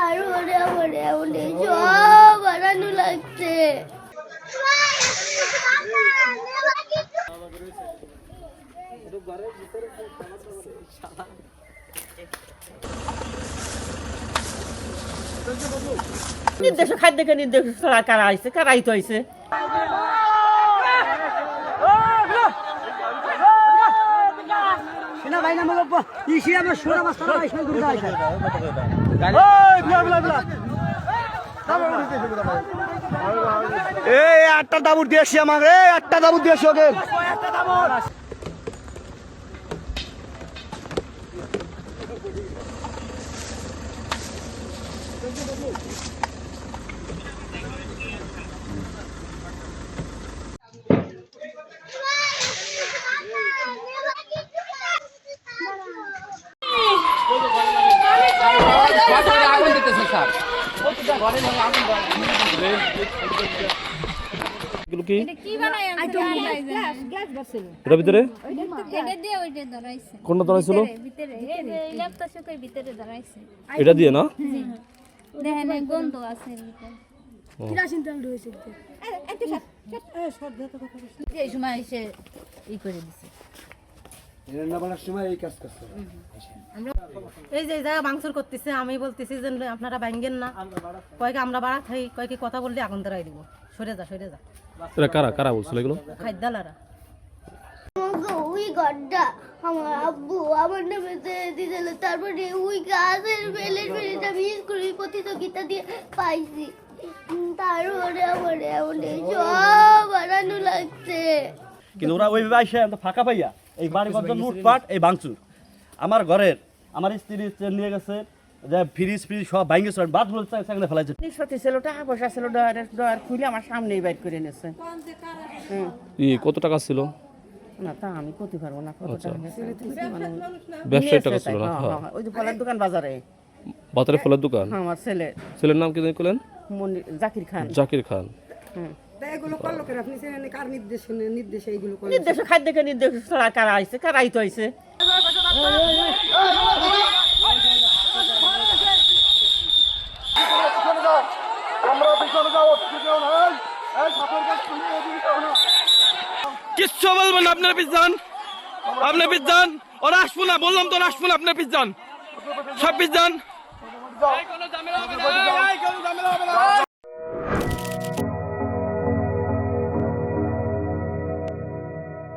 তারপরে আমার এমন সব বানানো লাগছে। নির্দেশ খাদ্যকে নির্দেশ কারা আইছে, কারাই তো আইছে। এই আটটা দাবুর দিয়েছি আমাকে, আটটা দাবুর দিয়েছি ওকে। কোনটা ধরাইছিল? এটা দিয়ে না? গন্ধ আছে এই সময় এসে ই করে দিছে। এই যে জায়গা ভাঙচুর করতেছে, আমি বলতেছি যে আপনারা ভাঙেন না, কয়েকে আমরা বাড়া খাই, কয়েকে কথা বললে আগুন ধরাই দিব। সরে যা, সরে যা। এরা কারা কারা বলছিল এগুলো? খাদ্যালারা। ওই ঘরটা আমার আব্বু আমার নামে দিয়েছিল, তারপরে ওই গাছের বেলের আমি স্কুলের প্রতিযোগিতা দিয়ে পাইছি। তারপরে আমার এমন সব বানানো লাগছে। কিন্তু ওরা ওইভাবে আইসে ফাঁকা পাইয়া এই বাড়ি ঘর লুটপাট, এই ভাঙচুর আমার ঘরের, আমার স্ত্রী নিয়ে গেছে, ফ্রিজ ফ্রিজ সব ভাঙে বাথরুম সেখানে ফেলাইছে। নিষ্পত্তি ছিল, টাকা পয়সা ছিল, ডয়ার খুলে আমার সামনেই বাইর করে নিয়েছে। কত টাকা ছিল? না তা আমি করতে পারবো না। কত টাকা ব্যবসায়ী টাকা ছিল না? ওই যে ফলের দোকান বাজারে, বাজারে ফলের দোকান। আমার ছেলে, ছেলের নাম কি জানি করলেন? জাকির খান। জাকির খান। নির্দেশ খাদ্যকে নির্দেশ কারা আইছে, কারাই তো আইছে। কিচ্ছু বলবেন না, আপনার পিছন, আপনার পিছন। ওরা আসবো না, বললাম তো আসবো না, আপনার পিছন, সব পিছন।